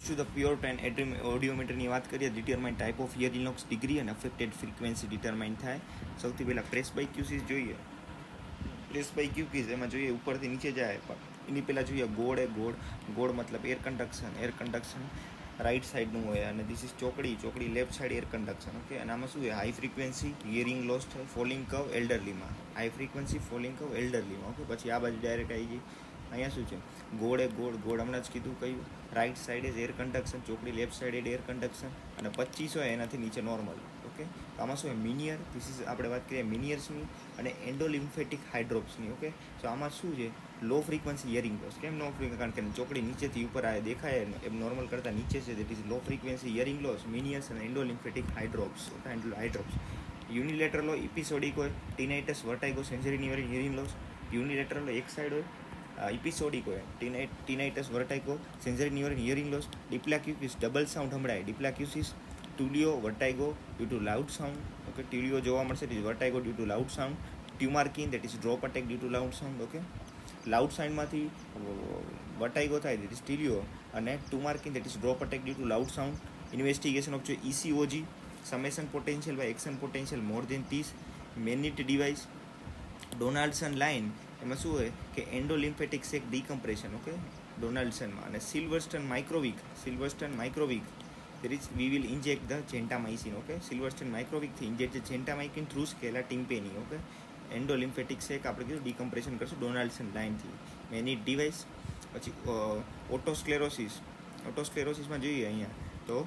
શું the pure ટાઈન ઓડિયોમીટરની વાત કરીએ, determine type of hearing loss degree અને અફેક્ટેડ ફ્રીક્વન્સી ડિટરમાઇન થાય. સૌથી પહેલાં પ્રેસ બાય ક્યુસીસ જોઈએ. પ્રેસ બાય ક્યુકીઝ એમાં જોઈએ ઉપરથી નીચે જાય, પણ એની પહેલાં જોઈએ ગોળ મતલબ એર કન્ડક્શન રાઇટ સાઈડનું હોય, અને ધીસ ઇઝ ચોકડી left side air conduction. Okay, અને આમાં શું હોય, હાઈ ફ્રીક્વન્સી હિયરિંગ લોસ થાય, ફોલિંગ કવ એલ્ડરલીમાં, હાઈ ફ્રીક્વન્સી ફોલિંગ કવ એલ્ડરલીમાં. ઓકે, પછી આ બાજુ ડાયરેક્ટ આવી ગઈ. અહીંયા શું છે, ગોળ હમણાં જ કીધું કયું, રાઇટ સાઈડ એર કન્ડક્શન, ચોકડી લેફ્ટ સાઈડ એર કન્ડક્શન, અને 25 હોય એનાથી નીચે નોર્મલ. ઓકે, તો આમાં શું હોય, મિનિયર, ધીસ ઇઝ આપણે વાત કરીએ મિનિયર્સની અને એન્ડોલિમ્ફેટિક હાઇડ્રોપ્સની. ઓકે, તો આમાં શું છે, લો ફ્રીક્વન્સી હિયરિંગ લોસ. કેમ લો ફ્રીક્વન્સી? કારણ કે ચોકડી નીચેથી ઉપર આવે દેખાય એમ નોર્મલ કરતાં નીચે છે, that is low frequency hearing loss, Meniere's અને એન્ડોલિમ્ફેટિક હાઇડ્રોપ્સ. યુનિલેટરલ હોય, ઇપિસોડિક હોય, tinnitus, vertigo, sensory hearing loss. Unilateral એક સાઈડ હોય, ઇપિસોડિક હોય, tinnitus, vertigo, sensory hearing loss. Diplacusis, double sound સંભળાય, diplacusis. Tullio, vertigo due to loud sound. Okay, Tullio જોવા મળશે, it is vertigo due to loud sound. Tumarkin, that is drop attack due to loud sound. Okay, loud સાઉન્ડમાંથી vertigo થાય, that is Tullio, અને Tumarkin, that is drop attack due to loud sound. Investigation of ECOG, summation potential by action potential more than 30. Meniett device, Donaldson line, એમાં શું હોય કે એન્ડોલિમ્ફેટિક સેક ડીકમ્પ્રેશન. Okay, ડોનાલ્ડસનમાં. અને Silverstein MicroWick, there is we will inject the gentamicin. Okay, Silverstein માઇક્રોવિકથી inject gentamicin through scala tympani. Okay, endolymphatic sac આપણે કીધું decompression કરશું ડોનાલ્ડસન લાઇનથી. Meniett device. પછી ઓટોસ્ક્લેરોસિસમાં જોઈએ અહીંયા તો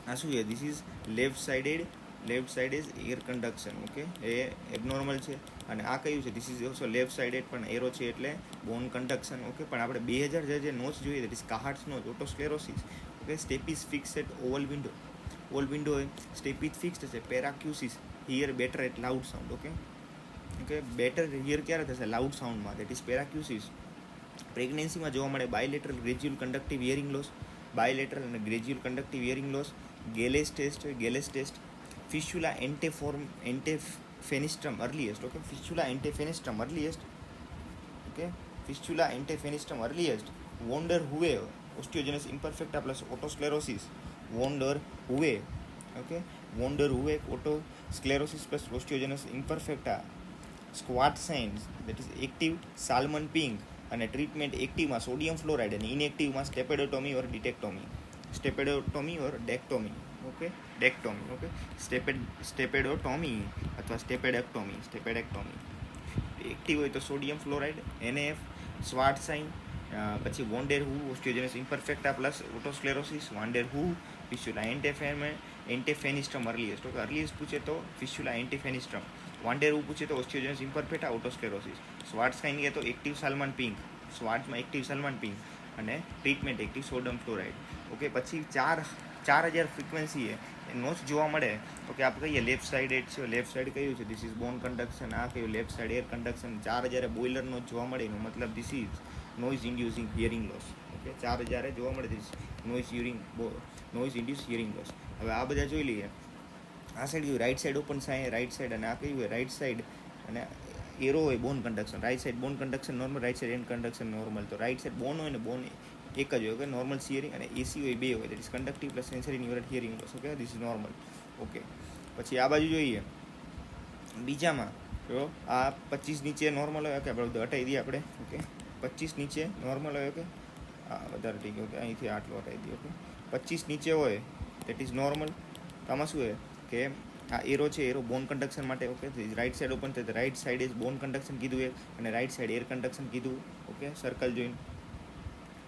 આ શું છે, this is left sided air conduction. Okay, એ એબનોર્મલ છે. અને આ કયું છે, this is also left sided, પણ એરો છે એટલે બોન કન્ડક્શન. ઓકે, પણ આપણે 2000 જે નોચ જોઈએ, that is Carhart's notch, otosclerosis. Okay, stapes fixed at oval window હોય, સ્ટેપિસ ફિક્સ્ડ છે. Paracusis, hear better at loud sound. Okay, better hear ક્યારે થશે, લાઉડ સાઉન્ડમાં, દેટ ઇઝ પેરાક્યુસિસ. પ્રેગ્નન્સીમાં જોવા મળે bilateral gradual conductive hearing loss, bilateral અને gradual conductive hearing loss. Gelle's test, fistula ante fenestram earliest. Okay, fistula ante fenestram earliest. Van der Hoeve, osteogenesis imperfecta plus otosclerosis. Van der Hoeve, otosclerosis plus osteogenesis ઇમ્પરફેક્ટા. સ્ક્વાટ signs, that is active salmon pink, અને treatment એક્ટિવમાં sodium fluoride અને ઇનએક્ટિવમાં સ્ટેપેડોટોમી ઓર ડેક્ટોમી. Okay, સ્ટેપેડોટોમી અથવા સ્ટેપેડેક્ટોમી. Active હોય તો sodium fluoride, NF, સ્વાટ sign. પછી વોન્ડેર હુ, ઓસ્ટિયોજેનસ imperfecta plus ઓટોસ્ક્લેરોસિસ. વોન્ડેર હુ, fistula ante fenestram earliest. Okay, earliest પૂછે તો ફિસ્યુલા એન્ટેફેનિસ્ટ્રમ. વાન્ડેર હુ પૂછે તો ઓસ્ટિયોજેનસ ઇમ્પરફેક્ટા, ઓટોસ્ક્લેરોસિસ. સ્વાટ સાઇન કે તો એક્ટિવ સાલ્મન પિંક, સ્વાટમાં એક્ટિવ સાલ્મન પિંક, અને treatment active sodium fluoride. Okay, પછી 4000 ફ્રીક્વન્સી એ નોચ જોવા મળે. ઓકે, આપણે કહીએ લેફ્ટ સાઇડેડ છે, લેફ્ટ સાઇડ કયું છે, ધીસ ઇઝ બોન કન્ડક્શન. આ કયું, left side air conduction. 4000 boiler notch જોવા મળે, એનો મતલબ this is noise inducing hearing loss. Okay, 4000 જોવા મળે, this noise induce hearing loss. હવે આ બધા જોઈ લઈએ. આ સાઈડ કયું, રાઇટ સાઈડ ઓપન થાય, રાઇટ સાઈડ, અને આ કયું હોય, રાઇટ સાઈડ, અને એરો હોય bone conduction. Right side bone conduction normal, right side and conduction normal. તો રાઇટ સાઈડ બોન હોય ને, બોન એક જ હોય. ઓકે, નોર્મલ હિયરિંગ, અને એસી હોય 2 હોય, that is conductive plus sensory hearing loss. Okay, this is normal. Okay, પછી આ બાજુ જોઈએ બીજામાં તો આ 25 નીચે નોર્મલ હોય. ઓકે, આપણે હટાવી દઈએ આપણે. ઓકે, 25 નીચે નોર્મલ હોય. ઓકે, હા વધારે થઈ ગયો. ઓકે, અહીંથી આટલો હટાવી દઈએ. ઓકે, 25 નીચે હોય, દેટ ઇઝ નોર્મલ. તો આમાં શું હોય કે આ એરો છે, એરો બોન કન્ડક્શન માટે. ઓકે, રાઇટ સાઈડ ઓપન થાય, right side is bone conduction કીધું એક, અને રાઇટ સાઈડ એર કન્ડક્શન કીધું. ઓકે, સર્કલ જોઈને.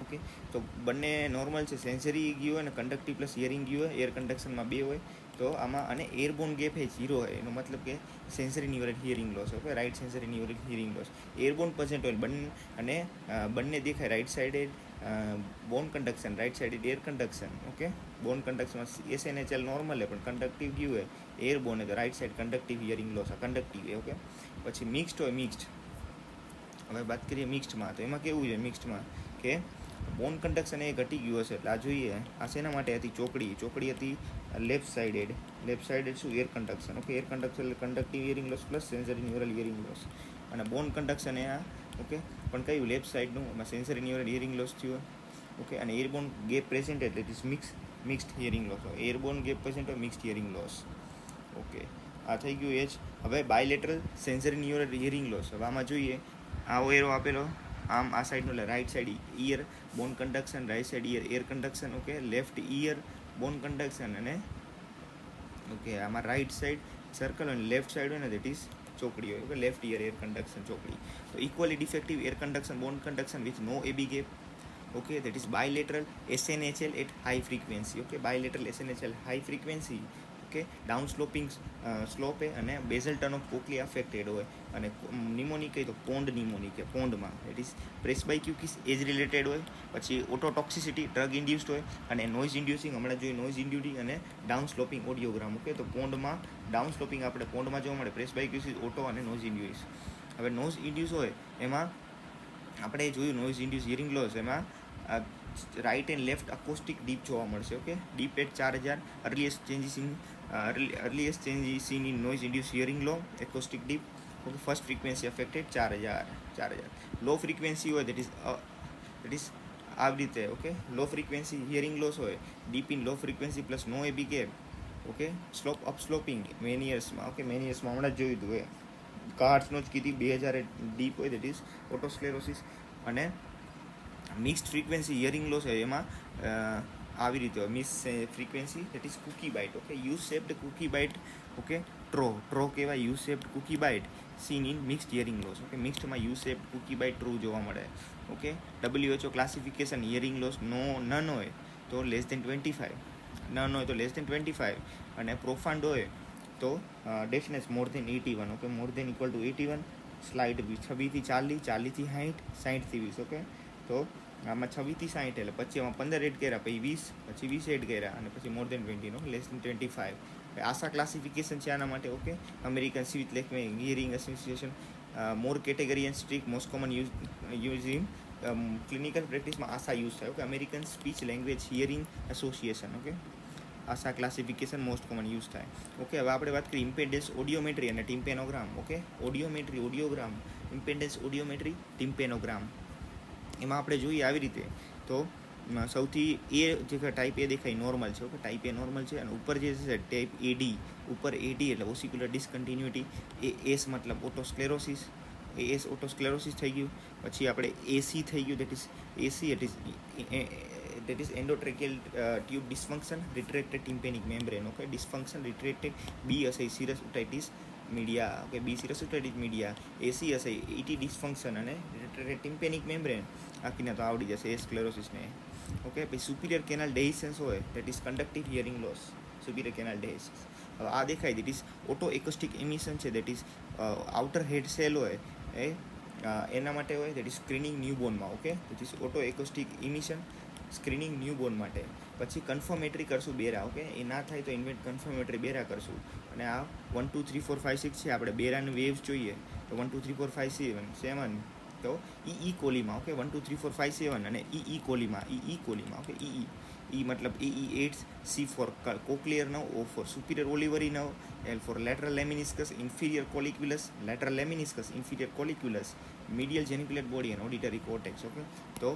ઓકે, તો બંને નોર્મલ છે. સેન્સરી ગયું હોય અને કન્ડક્ટિવ પ્લસ હિયરિંગ ગયું હોય, એર કન્ડક્શનમાં 2 હોય. તો આમાં અને એરબોન ગેપ એ 0 હોય, એનો મતલબ કે sensory hearing loss. Okay, right sensory hearing loss. Air bone present હોય અને બંને દેખાય, રાઇટ સાઈડે bone conduction, right side air conduction. Okay, બોન કન્ડક્શનમાં એસએનએચએલ નોર્મલ છે, પણ કન્ડક્ટિવ ગયું હોય એરબોન, તો right side conductive hearing loss. આ કન્ડક્ટિવ. ઓકે, પછી મિક્સ્ડ હોય, હવે વાત કરીએ મિક્સ્ડમાં. તો એમાં કેવું છે મિક્સ્ડમાં કે બોન કન્ડક્શન એ ઘટી ગયું હશે. એટલે આ જોઈએ, આ શેના માટે હતી, ચોકડી હતી લેફ્ટ સાઇડેડ શું, air conduction. Okay, air conduction એટલે conductive hearing loss plus sensory neural hearing loss. અને બોન કન્ડક્શન એ આ. ઓકે, પણ કયું, લેફ્ટ સાઇડનું, એમાં સેન્સરી હિયરિંગ લોસ થયું. ઓકે, અને એરબોર્ન ગેપ પ્રેઝન્ટ એટલે it is mixed hearing loss. Airborne gap present હોય મિક્સ્ડ હિયરિંગ લોસ. ઓકે, આ થઈ ગયું એ જ. હવે bilateral sensory neural hearing loss. હવે આમાં જોઈએ, આવો એરો આપેલો, આમ આ સાઈડનો એટલે right side ear bone conduction, right side ear air conduction. Okay, left ear bone conduction, અને ઓકે આમાં રાઈટ સાઈડ સર્કલ અને લેફ્ટ સાઈડ હોય ને દેટ ઇઝ ચોકડી હોય. Okay, left ear air conduction ચોકડી. તો equally defective air conduction bone conduction with no AB gap. Okay, that is bilateral SNHL at high frequency. Okay, bilateral SNHL high frequency. Okay, down sloping slope અને basal turn of cochlea affected હોય, અને mnemonic કહી તો pond mnemonic કે પોન્ડમાં it is presbycusis age related હોય. પછી ઓટોટોક્સિસિટી drug induced હોય, અને નોઇઝ ઇન્ડ્યુસિંગ હમણાં જોઈએ નોઇઝ ઇન્ડ્યુટી, અને ડાઉન સ્લોપિંગ ઓડિયોગ્રામ. ઓકે, તો પોન્ડમાં ડાઉન સ્લોપિંગ આપણે પોન્ડમાં જોવા મળે, પ્રેસ્બાઇક્યુસિસ ઓટો અને નોઇઝ ઇન્ડ્યુસ. હવે નોઇઝ ઇન્ડ્યુસ હોય એમાં આપણે જોયું નોઇઝ ઇન્ડ્યુસ હિયરિંગ લોસ, એમાં right and left acoustic dip જોવા મળશે. Okay, dip at 4000, earliest changes in noise induced hearing loss, acoustic deep. Okay, first frequency affected 4000. Low frequency હોય that is આવી રીતે. Okay, low frequency hearing loss હોય, dip in low frequency plus no AB gap. Okay, slope up sloping મેનિયર્સમાં. ઓકે, મેનિયર્સમાં હમણાં જ જોયું હતું એ કાર્ડ્સનો જ કીધી 2000 ડીપ હોય that is ઓટોસ્ક્લેરોસિસ. અને મિક્સ્ડ ફ્રીક્વન્સી હિયરિંગ લોસ હોય એમાં આવી રીતે હોય mix frequency that is cookie bite. Okay, U shaped cookie bite. Okay, ટ્રો કહેવાય U shaped cookie bite seen in mixed hearing loss. Okay, મિક્સ્ડમાં યુ શેપ્ડ કુકી બાઇટ ટ્રુ જોવા મળે. Okay, WHO classification hearing loss none હોય તો less than 25, none હોય તો લેસ દેન 25, અને પ્રોફાન્ડ હોય તો ડેફનેસ મોર દેન 81. Okay, more than equal to 81. Slide 26 થી 40, 40 થી 60, 60 થી 20. ઓકે, તો આમાં 26 થી 60 એટલે પછી આમાં 15 એડ કર્યા, પછી 20, પછી 20 એડ કર્યા, અને પછી મોર દેન 20, નો લેસ દેન 25. આશા ક્લાસિફિકેશન છે આના માટે. ઓકે, અમેરિકન સ્વીટ language hearing association more category and strict most common use in clinical પ્રેક્ટિસમાં આશા યુઝ થાય. Okay, American speech language hearing association. Okay, ASHA classification most common use થાય. Okay, હવે આપણે વાત કરીએ ઇમ્પેડન્સ ઓડિયોમેટ્રી અને ટિમ્પેનોગ્રામ. Okay, ઓડિયોમેટ્રી ઓડિયોગ્રામ, impedance ઓડિયોમેટ્રી ટિમ્પેનોગ્રામ. એમાં આપણે જોઈએ આવી રીતે, તો સૌથી એ જે ટાઈપ એ દેખાય નોર્મલ છે. ઓકે, ટાઈપ એ નોર્મલ છે, અને ઉપર જે છે ટાઈપ એડી, ઉપર એડી એટલે ઓસિક્યુલર ડિસકન્ટિન્યુટી. એસ મતલબ ઓટોસ્ક્લેરોસિસ, એસ ઓટોસ્ક્લેરોસિસ થઈ ગયું. પછી આપણે એસી થઈ ગયું, that is AC that is endotracheal tube dysfunction, retracted tympanic membrane. Okay, dysfunction retracted. B હશે serous otitis media. Okay, B serous otitis media. AC હશે ET dysfunction અને retracted tympanic membrane. આખીને તો આવડી જશે એ સ્ક્લેરોસિસને. ઓકે, પછી સુપિરિયર કેનાલ ડેહિસન્સ હોય that is conductive hearing loss, superior canal dehiscence. હવે આ દેખાય that is oto acoustic emission છે, that is outer hair cell હોય એ એના માટે હોય, that is સ્ક્રીનિંગ ન્યૂબોર્નમાં. Okay, that is oto acoustic emission screening newborn માટે. પછી કન્ફર્મેટરી કરશું બેરા. ઓકે, એ ના થાય તો ઇન્વેન્ટ કન્ફર્મેટરી બેરા કરશું. અને આ 1 2 3 4 5 6 છે, આપણે બેરાની વેવ્સ જોઈએ તો 1 2 3 4 5 7 તો ઈ કોલીમાં. ઓકે, 1 2 3 4 5 7 અને ઈ કોલીમાં. ઓકે, ઈ મતલબ E8, C for cochlear nerve, O for superior olivary nerve, L for lateral lemniscus, inferior colliculus, lateral lemniscus, inferior colliculus, medial geniculate body and auditory cortex. Okay, તો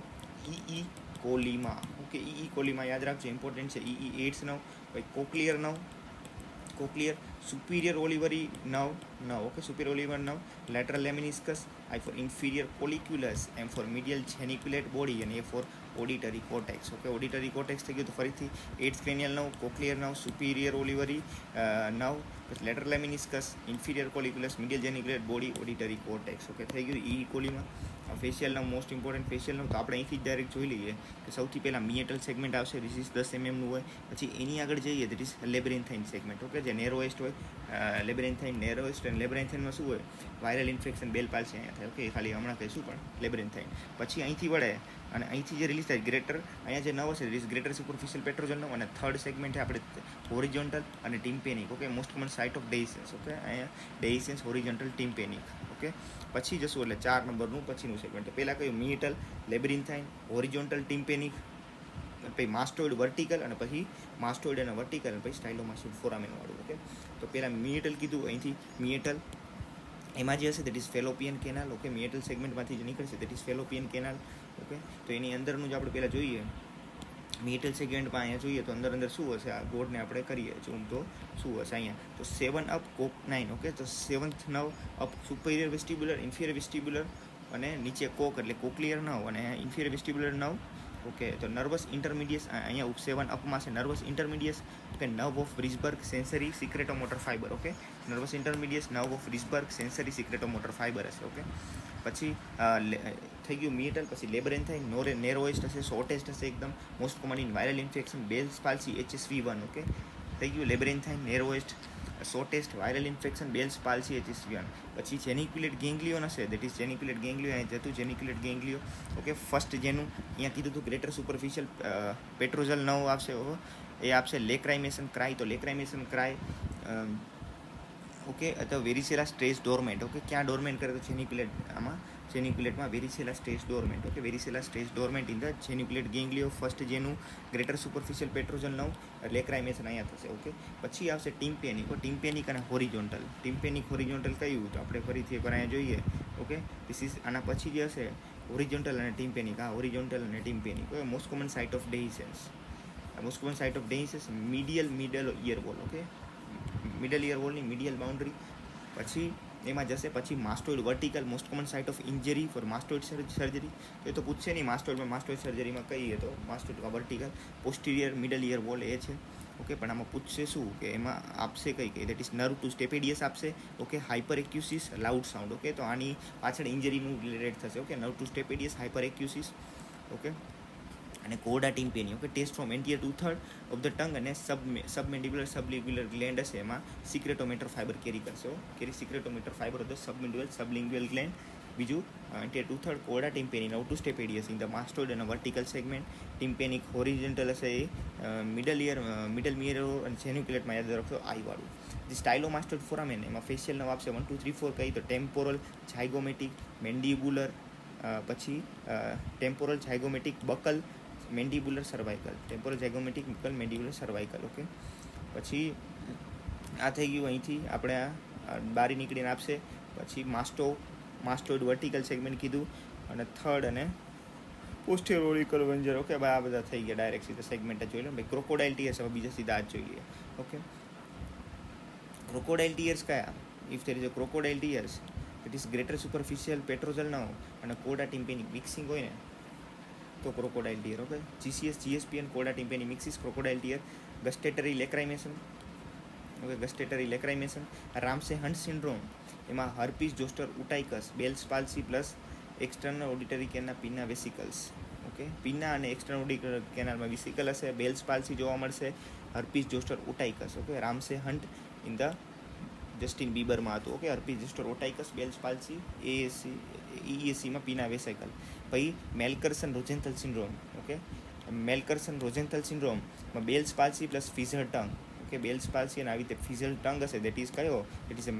ઈ કોલીમાં. ઓકે, ઈ કોલીમાં યાદ રાખજો, important છે. E8 નવ, પછી cochlear નવ, cochlear, superior olivary નવ. Okay, superior Oliver નવ, lateral લેમિનિસ્કસ, I for inferior colliculus, M for medial geniculate body, અને A for auditory cortex. Okay, auditory cortex થઈ ગયું. તો ફરીથી 8th cranial નવ, કોક્લિયર નવ, સુપિરિયર ઓલિવરી નવ, પછી lateral lemniscus, inferior colliculus, medial geniculate body, auditory cortex. Okay, થઈ ગયું ઈ કોલીમાં. Facial nerve, most important facial nerve. તો આપણે અહીંથી જ ડાયરેક્ટ જોઈ લઈએ કે સૌથી પહેલાં મિએટલ સેગમેન્ટ આવશે, this is 10 mm નું હોય. પછી એની આગળ જઈએ that is લેબ્રેન્થાઇન સેગમેન્ટ. ઓકે, જે નેરોએસ્ટ હોય, લેબ્રેન્થાઇન નેરોએસ્ટ. અને લેબ્રેન્થાઇનમાં શું હોય, વાયરલ ઇન્ફેક્શન બેલ પાલ્સી અહીંયા થાય. ઓકે, ખાલી હમણાં કહીશું પણ લેબ્રેન્થાઇન. પછી અહીંથી વળે અને અહીંથી જે રિલીઝ થાય ગ્રેટર, અહીંયા જે નવ હશે રીઝ ગ્રેટર સુપરફિશિયલ પેટ્રોજન નવ. અને થર્ડ સેગમેન્ટ આપણે હોરિઝોન્ટલ અને tympanic. Okay, most common site of dehiscence. Okay, અહીંયા ડેહિસન્સ, હોરિઝોન્ટલ, ટિમ્પેનિક. ઓકે, પછી જશું એટલે 4 નંબરનું પછીનું સેગમેન્ટ. તો પહેલાં કયું મિએટલ, લેબ્રિન્થાઇન, હોરિઝોન્ટલ, ટિમ્પેનિક, પછી માસ્ટોઇડ વર્ટિકલ, અને પછી માસ્ટોઇડ અને વર્ટિકલ, અને પછી સ્ટાઇલોમાસ્ટિડ ફોરામેનવાળું. ઓકે, તો પહેલાં મિએટલ કીધું, અહીંથી મિએટલ એમાં જે હશે that is fallopian canal. Okay, meatal સેગમેન્ટમાંથી જે નીકળશે that is fallopian canal. Okay, તો એની અંદરનું જ આપણે પહેલાં જોઈએ મિડલ સેગમેન્ટમાં અહીંયા જોઈએ તો અંદર શું હશે, આ બોર્ડને આપણે કરીએ ઝૂમ તો શું હશે અહીંયા, તો 7 અપ કોક 9. ઓકે, તો 7th nerve up superior vestibular, inferior vestibular અને નીચે કોક એટલે કોક્લિયર નર્વ અને ઇન્ફિરિયર વેસ્ટિબ્યુલર નર્વ. ઓકે, તો નર્વસ ઇન્ટરમીડિયેટ અહીંયા 7 અપમાં છે nervus intermediate. Okay, nerve of Wrisberg sensory secretomotor fiber. Okay, nervus intermediate nerve of Wrisberg sensory secretomotor fiber હશે. ઓકે, પછી થઈ ગયું મિડલ, પછી લેબરેન્થાઇન, નેરોએસ્ટ હશે, શોર્ટેસ્ટ હશે એકદમ, most common in viral infection, Bell's palsy HSV1. Okay, થઈ ગયું labyrinthine, narrowest, shortest, viral infection, Bell's palsy HSV1. પછી જેનિક્યુલેટ ગેંગ્લિયોન હશે, દેટ ઇઝ જેનિક્યુલેટ ગેંગ્લિયો, અહીં જતું જેનિક્યુલેટ ગેંગ્લિયો. ઓકે, ફર્સ્ટ જેનું અહીંયા કીધું હતું ગ્રેટર સુપરફિશિયલ પેટ્રોઝલ નર્વ આપશે, એ આપશે લેક્રાઇમેશન ક્રાય, તો લેક્રાઇમેશન ક્રાય. ઓકે, અથવા વેરિસેલા સ્ટ્રેસ ડોરમેન્ટ. ઓકે, ક્યાં ડોરમેન્ટ કરે તો જેનિક્યુલેટ, આમાં જેનિક્યુલેટમાં varicella zoster dormant. Okay, varicella zoster dormant in the geniculate ganglion, first જેનું greater superficial petrosal nerve, lacrimation અહીંયા થશે. ઓકે, પછી આવશે ટિમ્પેનિક. ટિમ્પેનિક અને હોરિઝોન્ટલ. ટિમ્પેનિક હોરિઝોન્ટલ કયું તો આપણે ફરીથી એકવાર અહીંયા જોઈએ. ઓકે, ધીસ ઇઝ આના પછી જે હશે હોરિઝોન્ટલ અને ટિમ્પેનિક. હા, હોરિઝોન્ટલ અને tympanic. Okay, most common site of dehiscence. Most common site of dehiscence middle ear wall. Okay, middle ear વોલની મિડિયલ બાઉન્ડ્રી. પછી એમાં જશે પછી mastoid vertical, most common site of injury for mastoid surgery. તો એ તો પૂછશે નહીં માસ્ટોઇડમાં, માસ્ટોઇડ સર્જરીમાં કહીએ તો mastoid vertical. Posterior middle ear wall એ છે. ઓકે, પણ આમાં પૂછશે શું કે એમાં આપશે કઈ that is nerve to stapedius આપશે. Okay, hyper acusis, loud sound. Okay, તો આની પાછળ ઇન્જરીનું રિલેટેડ થશે. Okay, nerve to stapedius, hyper acusis. Okay, અને કોડા tympani. Okay, taste from anterior 2/3 of the tongue અને સબમેન્ડિબ્યુલર સબલિંગ્યુલર ગ્લેન્ડ હશે, એમાં સિક્રેટોમીટર ફાઈબર કેરી કરશે. સિક્રેટોમીટર ફાઈબર ઓફ ધ સબમેન્ડિબ્યુલર સબલિંગ્યુઅલ ગ્લેન્ડ. બીજું એન્ટિયર 2/3 કોડા ટિમ્પેની, નવ ટુ સ્ટેપેડિયસ ઇન ધ માસ્ટોઇડ અને વર્ટિકલ સેગમેન્ટ. ટિમ્પેનિક હોરિઝોન્ટલ હશે એ મિડલ મિયર અને જેન્યુક્યુલેટમાં યાદ રાખશો આઈવાળું. જે સ્ટાઇલોમાસ્ટોઇડ ફોરામેન એમાં ફેશિયલ નવ આપશે 1 2 3 4 કઈ તો ટેમ્પોરલ, ઝાયગોમેટિક, મેન્ડિબ્યુલર, પછી temporal, zygomatic, buccal, mandibular cervical. Temporal, zygomatic, buccal, mandibular cervical. Okay, પછી આ થઈ ગયું. અહીંથી આપણે આ બારી નીકળીને આપશે. પછી માસ્ટોઇડ વર્ટિકલ સેગમેન્ટ કીધું, અને થર્ડ અને પોસ્ટિયર ઓરિકલ વેન્જર. ઓકે, આ બધા થઈ ગયા ડાયરેક્ટ સીધા સેગમેન્ટ જ જોઈ લો. ભાઈ ક્રોકોડાઇલ ટીયર્સ હવે બીજા સીધા જ જોઈએ. ઓકે, ક્રોકોડાઇલ ટીયર્સ કયા? If there is a crocodile tears it is greater superficial petrosal nerve અને કોડા ટિમ્પેનિક મિક્સિંગ હોય ને તો ક્રોકોડાઇલ ટીયર. ઓકે, GSPN કોડા tympanic mixes crocodile tear. Gustatory lacrimation. Okay, gustatory lacrimation. Ramsay Hunt syndrome, એમાં herpes zoster oticus, Bell's palsy plus external auditory canal pinna vesicles. Okay, pinna અને external auditory કેનાલમાં vesicle હશે. Bell's palsy જોવા મળશે. Herpes zoster ઉટાઇકસ. Okay, Ramsay Hunt in the Justin બીબરમાં હતું. Okay, herpes zoster oticus, Bell's palsy, EACમાં pinna vesicle. પછી Melkersson Rosenthal syndrome. Okay, Melkersson Rosenthal સિન્ડ્રોમમાં Bell's palsy plus fissured tongue. Okay, Bell's palsy અને આવી રીતે ફિઝર ટંગ હશે that is કયો? That is a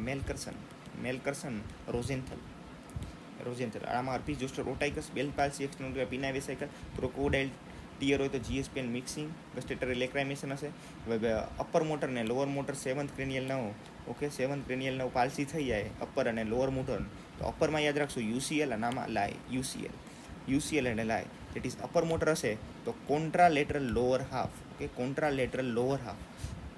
Melkersson Rosenthal. આમાં herpes zoster oticus, Bell's palsy, external pinna vesicle. Crocodile tear હોય તો GSPN mixing, gustatory lacrimation હશે. હવે અપર મોટર ને લોઅર મોટર 7th ક્રેનિયલ નવ. ઓકે, 7th ક્રેનિયલ નવ પાલ્સી થઈ જાય અપર અને લોઅર મોટર. તો અપરમાં યાદ રાખશું UCL અને આમાં લાય UCL અને લાય. દેટ ઇઝ અપર મોટર હશે તો contralateral lower half. Okay, contralateral lower half.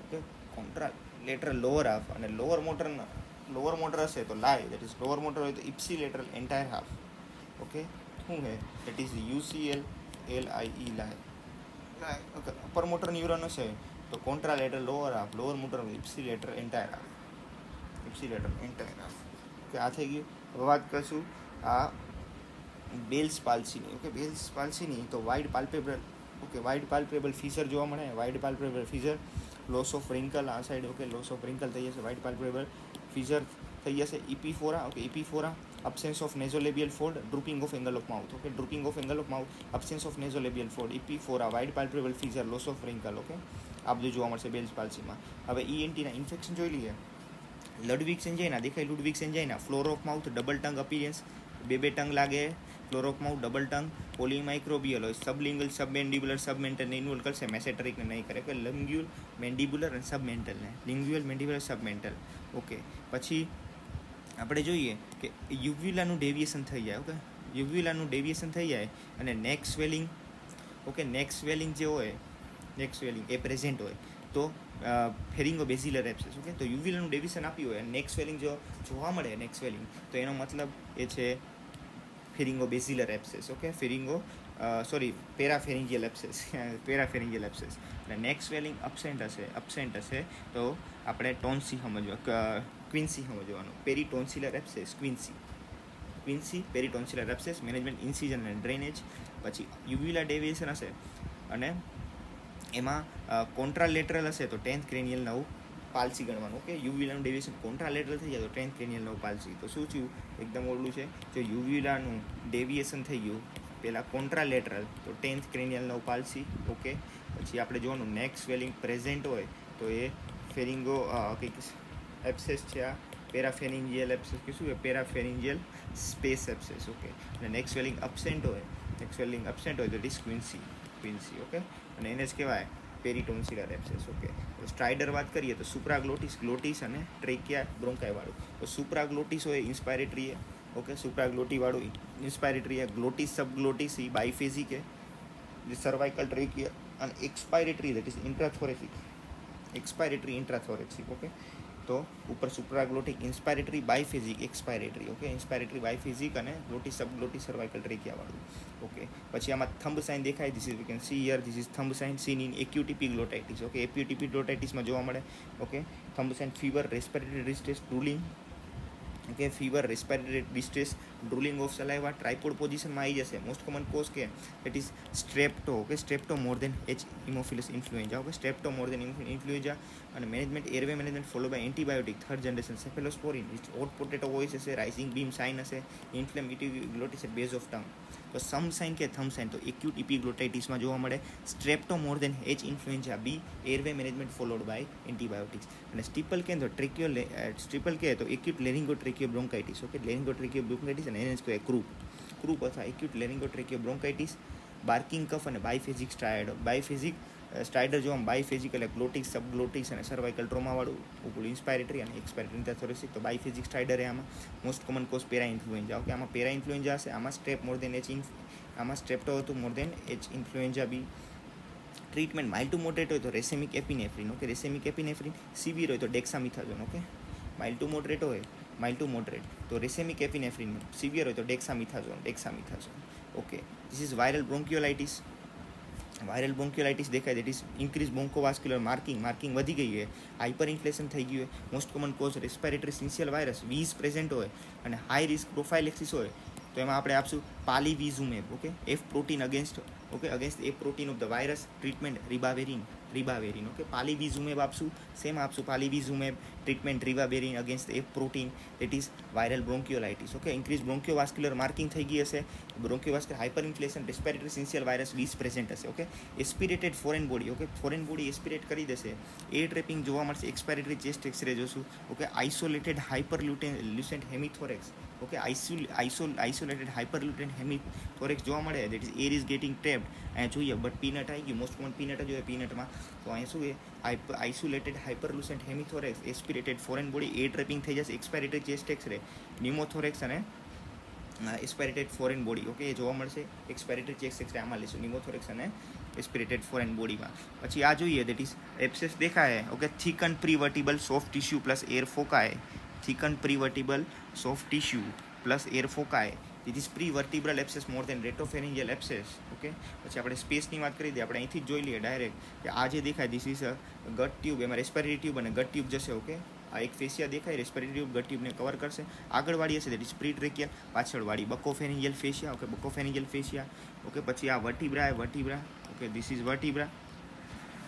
Okay, contralateral lower half. અને લોઅર મોટર હશે તો લાય, દેટ ઇઝ લોઅર મોટર હોય તો ઇપ્સીલેટરલ એન્ટાયર હાફ. ઓકે, શું છે? That is UCL LIE lie. Okay, upper motor neuron હશે તો contralateral lower half, lower motor ipsilateral entire half. Okay, આ થઈ ગયું. હવે વાત કરીશું આ બેલ્સ પાલ્સીની. ઓકે, બેલ્સ પાલ્સીની તો wide palpebral. Okay, wide palpebral fissure જોવા મળે. Wide palpebral fissure, loss of wrinkle આ side. Okay, loss of wrinkle થઈ જશે. વાઇડ પાલ્પેબલ ફીચર થઈ જશે. Epiphora. Okay, epiphora, absence of nasolabial fold, drooping of angle of mouth. Okay, drooping of angle of mouth, absence of nasolabial fold, epiphora, wide palpebral fissure, loss of wrinkle. Okay, આ બધું જોવા મળશે bells પાલ્સીમાં. હવે ENTના infection જોઈ લઈએ. Ludwig's angina દેખાય. Ludwig's angina, floor of mouth, double tongue appearance, બે tongue લાગે. Floor of mouth, double tongue, polymicrobial હોય. સબલિંગલ, સબમેન્ડિબ્યુલર, સબમેન્ટલને ઇન્વોલ્વ કરશે. મેસેટરિકને નહીં કરે. કે લિંગ્યુઅલ, મેન્ડિબ્યુલર અને સબમેન્ટલને. લિંગ્યુઅલ, મેન્ડિબ્યુલર, સબમેન્ટલ. ઓકે, પછી આપણે જોઈએ કે યુવ્યુલાનું ડેવિએશન થઈ જાય. ઓકે, યુવ્યુલાનું ડેવિએશન થઈ જાય અને નેક સ્વેલિંગ, ઓકે, નેક સ્વેલિંગ જે હોય, નેક સ્વેલિંગ એ પ્રેઝન્ટ હોય તો ફેરિંગો બેઝિલર એબ્સેસ. ઓકે, તો યુવ્યુલાનું ડેવિએશન આપ્યું હોય અને નેક સ્વેલિંગ જો જોવા મળે, નેક સ્વેલિંગ, તો એનો મતલબ એ છે ફેરિંગો બેઝિલર એબ્સેસ. ઓકે, પેરાફેરિંજિયલ એબ્સેસ, પેરાફેરિંજિયલ એબ્સેસ. અને નેક સ્વેલિંગ અબસેન્ટ હશે તો આપણે ટોન્સી ક્વિન્સી સમજવાનું. પેરીટોન્સિલર એબ્સેસ, ક્વિન્સી પેરીટોન્સિલર એબ્સેસ, મેનેજમેન્ટ ઇન્સિઝન અને ડ્રેનેજ. પછી યુવ્યુલા ડેવિએશન હશે અને એમાં કોન્ટ્રાલેટરલ હશે તો 10th ક્રેનિયલ નવું પાલસી ગણવાનું. ઓકે, યુવ્યુલાનું ડેવિએશન કોન્ટ્રાલેટરલ થઈ જાય તો 10th ક્રેનિયલ નવું પાલસી. તો શું થયું, એકદમ ઓલું છે, જો યુવ્યુલાનું ડેવિએશન થઈ ગયું પહેલાં કોન્ટ્રાલેટરલ તો 10th ક્રેનિયલ નવું પાલસી. ઓકે, પછી આપણે જોવાનું નેક સ્વેલિંગ પ્રેઝન્ટ હોય તો એ ફેરિંગો કંઈક એબ્સેસ છે, આ પેરાફેરિંજિયલ એબ્સેસ કે શું, પેરાફેરિંજિયલ સ્પેસ એબ્સેસ. ઓકે, અને નેક સ્વેલિંગ અબસેન્ટ હોય તો ઇટ ઇઝ ક્વિન્સી. ઓકે, અને એને જ કહેવાય પેરીટોન્સિલર એબ્સેસ. ઓકે, તો સ્ટ્રાઇડર વાત કરીએ તો સુપ્રાગ્લોટિસ, ગ્લોટિસ અને ટ્રેકિયા બ્રોન્કાઈ વાળું. તો સુપ્રાગ્લોટિસ હોય ઇન્સ્પાયરેટરી એ. ઓકે, સુપ્રાગ્લોટી વાળું ઇન્સ્પાયરેટરી એ. ગ્લોટિસ સબગ્લોટિસ એ બાયફેઝિક એ, જે સર્વાઇકલ ટ્રેકિયા. અને એક્સપાયરેટરી દેટ ઇઝ ઇન્ટ્રાથોરેસિક, ઇન્ટ્રાથોરેસિક. ઓકે, તો ઉપર સુપ્રાગ્લોટિક, ઇન્સ્પાયરેટરી, બાયફેઝિક, એક્સપાયરેટરી. ઓકે, ઇન્સ્પાયરેટરી, બાયફેઝિક અને ગ્લોટિસ સબગ્લોટિસ સર્વાઇકલ ટ્રેકિયા વાળું. ઓકે, પછી આમાં થંબ સાઇન દેખાય, this is we can see here, this is thumb sign seen in acute epiglottitis. Okay, acute એપિગ્લોટાઇટિસમાં જોવા મળે. Okay, thumb sign fever, respiratory distress, drooling. Okay, fever, respiratory distress, drooling of saliva, tripod પોઝિશનમાં આવી જશે. Most common cause કે it is strepto. Okay, strepto more than H haemophilus influenza. Okay, strepto more than influenza. અને management airway management follow by antibiotic, third generation cephalosporin, hot potato voice હશે, rising beam sign હશે, inflammatory glottis at base of tongue. તો some sign કે થમ sign તો acute ઇપિગ્લોટાઇટિસમાં જોવા મળે. Strepto more than H influenza B, airway management followed by antibiotics. અને steeple કે તો સ્ટીપલ કે તો acute laryngotracheo bronchitis. Okay, laryngotracheo bronchitis અને એને જ કહેવાય ક્રૂપ અથવા acute laryngotracheo bronchitis. Barking cough અને બાયફેઝિક સ્ટ્રાઇડર જોવા બાયફેઝિક એટલે ગ્લોટિક્સ, સબગ્લોટિક્સ અને સર્વાઇકલ ટ્રોમાવાળું. ઉપર ઇન્સ્પાયરેટરી અને એક્સપાયરેટરી ઇન્ટ્રાથોરેસિક. તો બાયફેઝિક સ્ટ્રાઇડર આમાં most common cause para influenza. Okay, આમાં પેરા ઇન્ફ્લુએન્ઝા હશે, આમાં સ્ટ્રેપ મોર દેન એચ, આમાં સ્ટ્રેપ્ટો હતું મોર than H influenza B. Treatment mild to moderate હોય તો રેસેમિક એપિનેફ્રિન. Okay, રેસેમિક epinephrine. સિવિયર હોય તો dexamethasone. Okay, mild to moderate તો રેસેમિક એપિનેફ્રિન. સિવિયર હોય તો dexamethasone. Okay, this is viral bronchiolitis દેખાય, that is increase bronchovascular marking વધી ગઈ હોય, હાઇપર ઇન્ફ્લેશન થઈ ગયું હોય. Most common cause respiratory syncytial virus, wheeze present હોય અને હાઈ રિસ્ક પ્રોફાઇલેક્સિસ હોય તો એમાં આપણે આપશું palivizumab. Okay, F protein against F protein of the virus. Treatment ribavirin. Okay, palivizumab આપશું. શેમાં આપશું palivizumab? Treatment ribavirin against F protein, that is viral bronchiolitis. Okay, increase bronchovascular marking થઈ ગઈ હશે, bronchovascular hyper inflation, respiratory syncytial virus wheeze present હશે. Okay, aspirated foreign body. Okay, foreign body aspirate કરી દેશે, air trapping જોવા મળશે. Expiratory chest x ray જોશું. Okay, isolated hyperlucent hemithorax. Okay, isolated hyperlucent હેમિથોરેક્સ જોવા મળે, that is air is getting ટ્રેપ્ડ. અહીંયા જોઈએ બટ પીનટ આવી ગયું, મોસ્ટ કોમન પીનટ જ હોય પીનટમાં. તો અહીંયા શું છે, isolated hyperlucent hemithorax, aspirated foreign body, air trapping થઈ જશે. એક્સપાયરેટરી ચેસ્ટ એક્સરે, ન્યુમોથોરેક્સ અને એસ્પિરેટેડ ફોરેન બોડી. ઓકે, એ જોવા મળશે. એક્સપાયરેટરી ચેસ્ટ એક્સરે આમાં લઈશું, ન્યુમોથોરેક્સ અને એસ્પિરેટેડ ફોરેન બોડીમાં. પછી આ જોઈએ, દેટ ઇઝ એબ્સેસ દેખાય. Okay, thicken prevertebral soft tissue plus air foci. Thicken prevertebral soft tissue plus air foci. This is prevertebral abscess more than retropharyngeal abscess. Okay, પછી આપણે સ્પેસની વાત કરી દઈએ, આપણે અહીંથી જ જોઈ લઈએ ડાયરેક્ટ કે આ જે દેખાય ધીસ ઇઝ ગટ ટ્યુબ, એમાં રેસ્પિરેટરી ટ્યુબ અને ગટ ટ્યુબ જશે. ઓકે, આ એક ફેશિયા દેખાય, રેસ્પિરેટરી ટ્યુબ ગટ ટ્યુબને કવર કરશે. આગળવાળી હશે દેટ ઇઝ પ્રીટ્રેકિયલ, પાછળવાળી buccopharyngeal fascia. Okay, buccopharyngeal fascia. Okay, પછી આ vertebra. Okay, this is vertebra.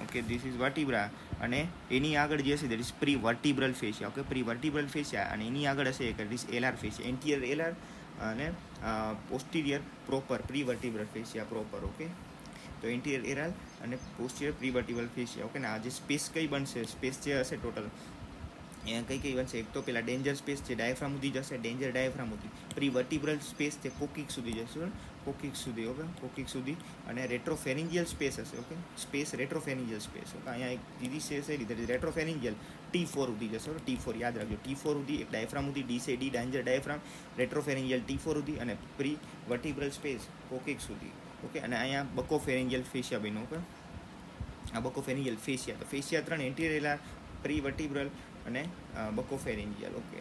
Okay, this is vertebra અને એની આગળ જે હશે that is pre vertebral fascia. Okay, pre vertebral fascia અને એની આગળ હશે એક એલઆર ફેશિયા, એન્ટિયર એલઆર અને posterior proper pre vertebral fascia proper. Okay, તો એન્ટિયર એલઆર અને પોસ્ટિરિયર પ્રી વર્ટિબ્રલ ફેશિયા. ઓકે, ને આ જે સ્પેસ કઈ બનશે, સ્પેસ જે હશે ટોટલ અહીંયા કઈ બનશે? એક તો પેલા ડેન્જર સ્પેસ છે ડાયાફ્રામ સુધી જશે, ડેન્જર ડાયાફ્રામ સુધી. પ્રી વર્ટિબ્રલ સ્પેસ છે કોકિક સુધી જશે, કોકિક સુધી. ઓકે, કોકિક સુધી. અને રેટ્રોફેરિંજિયલ સ્પેસ હશે. Okay, space retropharyngeal space. Okay, અહીંયા એક બીજી સ્પેસ છે રીતે રેટ્રોફેરિંજિયલ T4 સુધી જશે. T4 યાદ રાખજો, T4 સુધી એક ડાયાફ્રામ સુધી, ડી છે ડી ડેન્જર ડાયાફ્રામ, રેટ્રોફેરિંજિયલ T4 સુધી અને પ્રી વર્ટિબ્રલ સ્પેસ કોકિક સુધી. ઓકે, અને અહીંયા બકોફેરિંજિયલ ફેશિયા બન્યું. ઓકે, આ બકોફેરિંજિયલ ફેશિયા. તો ફેશિયા 3 એન્ટીરિયર, પ્રી વર્ટિબ્રલ અને બકોફેરિંજિયલ. ઓકે,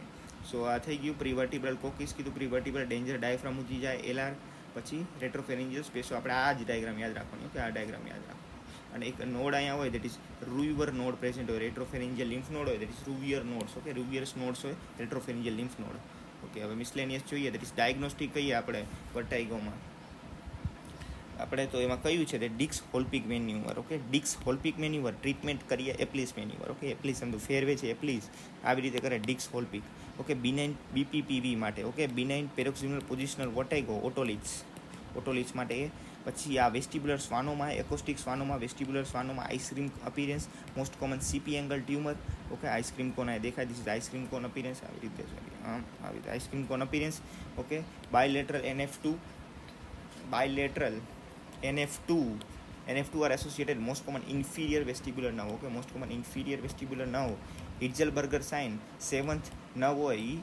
સો આ થઈ ગયું પ્રી વર્ટિબ્રલ કોકિસ કીધું, પ્રી વર્ટિબ્રલ ડેન્જર ડાયાફ્રામ સુધી જાય LR, પછી રેટ્રોફેરિંજિયલ સ્પેસ. આપણે આ જ ડાયાગ્રામ યાદ રાખવાનું. ઓકે, આ ડાયાગ્રામ યાદ રાખો. અને એક નોડ અહીંયા હોય, that is Rouviere node present હોય, રેટ્રોફેરિંજિયલ લિમ્ફ નોડ હોય, that is Rouviere nodes. Okay, Rouviere's nodes હોય, રેટ્રોફેરિંજિયલ લિમ્ફ નોડ. ઓકે, હવે મિસલેનિયસ જોઈએ, દેટ ઇઝ ડાયગ્નોસ્ટિક કહીએ આપણે વર્ટાઇગોમાં. આપણે તો એમાં કયું છે તે ડિક્સ હોલ્પિક મેન્યુઅર. ઓકે, ડિક્સ હોલ્પિક મેન્યુઅર ટ્રીટમેન્ટ કરીએ એપ્લિસ મેન્યુઅર. ઓકે, એપ્લિસ સમજો ફેરવે છે એપ્લિસ, આવી રીતે કરે Dix Hallpike. Okay, benign BPPV માટે. Okay, benign paroxysmal positional vertigo otoliths માટે. પછી આ vestibular schwannoma, acoustic schwannoma, vestibular schwannoma ice cream appearance, most common CP angle tumor. Okay, ice cream cone આ દેખાય, દિસ ઇઝ આઈસ્ક્રીમ કોન અપીરન્સ. આવી રીતે આવી રીતે ice cream cone appearance. Okay, bilateral NF2 are associated most common inferior vestibular nerve. Okay, most common inferior vestibular nerve. Hitzelberger sign 7th nerve હોય એ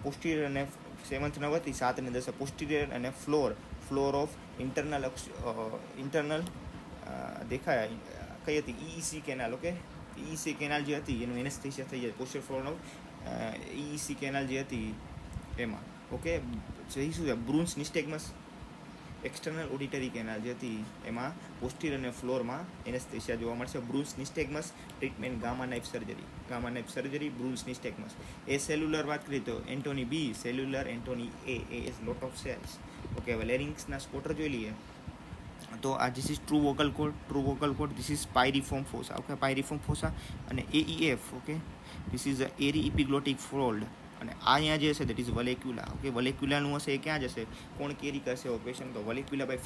posterior અને 7th nerve હતી 7 અને 10 posterior અને floor of internal દેખાય કઈ હતી EEC canal. Okay, EEC canal જે હતી એનું એનેસ્થેસિયા થઈ જાય posterior floor of EEC canal જે હતી એમાં. ઓકે, જે શું છે Bruns nystagmus external auditory canal જે હતી એમાં પોસ્ટીરિયર અને ફ્લોરમાં એનેસ્થેસિયા જોવા મળશે. Bruns nystagmus treatment gamma knife surgery Bruns nystagmus. એ સેલ્યુલર વાત કરીએ તો Antoni B cellular, Antoni A is lot of cells. Okay, હવે લેરિંગ્સના સ્પોટર જોઈ લઈએ તો આ this is true vocal cord, this is piriform fossa. Okay, piriform fossa અને AEF. Okay, this is ary epiglottic fold. અને આ અહીંયા જે હશે દેટ ઇઝ વલેક્યુલા. ઓકે, વલેક્યુલાનું હશે એ ક્યાં જશે, કોણ કેરી કરશે એવો ક્વેશ્ચન. તો વલેક્યુલા બાય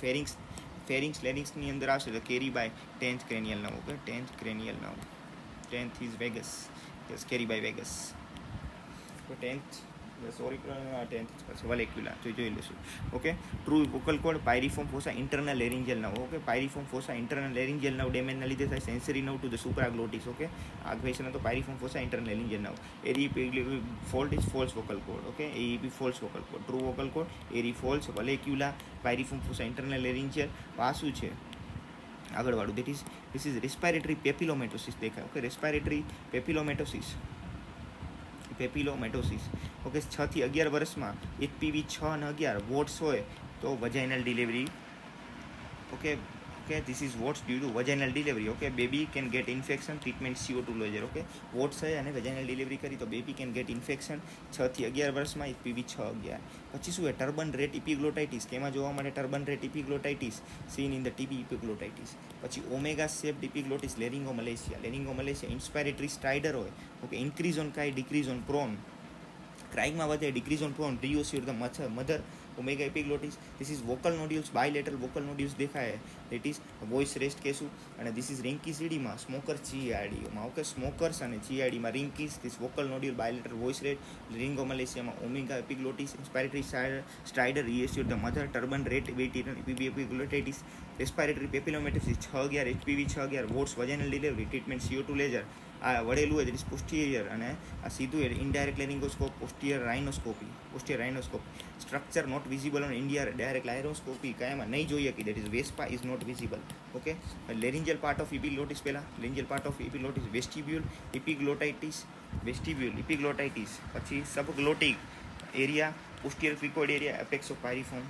ફેરિંગ્સ લેરિંગ્સની અંદર આવશે તો carry by 10th cranial nerve. Okay, 10th cranial nerve, 10th is vagus, yes, carry by vagus. તો 10th વલેક્યુલા જોઈ લેશું. Okay, true vocal cord piriform fossa internal laryngeal nerve. Okay, piriform fossa internal laryngeal nerve ડેમેજના લીધે થાય sensory nerve to the supraglottis. Okay, આ question હતો piriform fossa internal laryngeal nerve. Ary fold is false vocal cord. Okay, AEP false vocal cord, true vocal code ary false, વલેક્યુલા, પાયરિફોર્મ fossa internal લેરિંજિયલ. આ શું છે આગળવાળું, this is રેસ્પાયરેટરી પેપિલોમેટોસિસ દેખાય. Okay, રેસ્પાયરેટરી પેપિલોમેટોસિસ. Okay, 6 થી 11 વર્ષમાં HPV 6 અને 11 warts હોય તો vaginal delivery. Okay, this is warts due to vaginal delivery. Okay, baby can get infection, treatment CO2 laser. Okay, warts હોય અને વજાઇનલ ડિલિવરી કરી તો બેબી કેન ગેટ ઇન્ફેક્શન 6 થી 11 વર્ષમાં HPV 6-11. પછી શું હોય ટર્બન રેટ ઇપિગ્લોટાઇટિસ. કેમાં જોવા મળે ટર્બન રેટ epiglottitis? Seen in the TB epiglottitis. પછી omega shaped epiglottis, laryngomalacia. Inspiratory stridor હોય. Okay, increase on cry, decrease on prone. ક્રાઇકમાં વધે, decrease on prone, reassure the mother, omega epiglottis. This is vocal nodules, bilateral vocal nodules દેખાય, that is voice rest કેસું. અને this is Reinke સીડીમાં, smoker GIDમાં. Okay, smokers અને GIDમાં Reinke's, this vocal nodule, bilateral voice rest, રિંગોમલેશિયામાં omega એપિગ્લોટિસ, inspiratory stridor, reassure the mother, turban રેટ epiglottitis, respiratory papillomatosis 6-11, HPV 6-11, warts, vaginal delivery, treatment CO2 laser. આ વળેલું હોય દેટ ઇઝ પોસ્ટિરિયર અને આ સીધું એટલે indirect laryngoscope, posterior rhinoscopy. Structure not visible on indirect laryngoscopy કયામાં નહીં જોઈએ કે that is vespa is not visible. Okay, laryngeal part of epiglottis પહેલાં laryngeal part of epiglottis vestibule epiglottitis, પછી subglottic area, posterior cricoid area, apex of piriform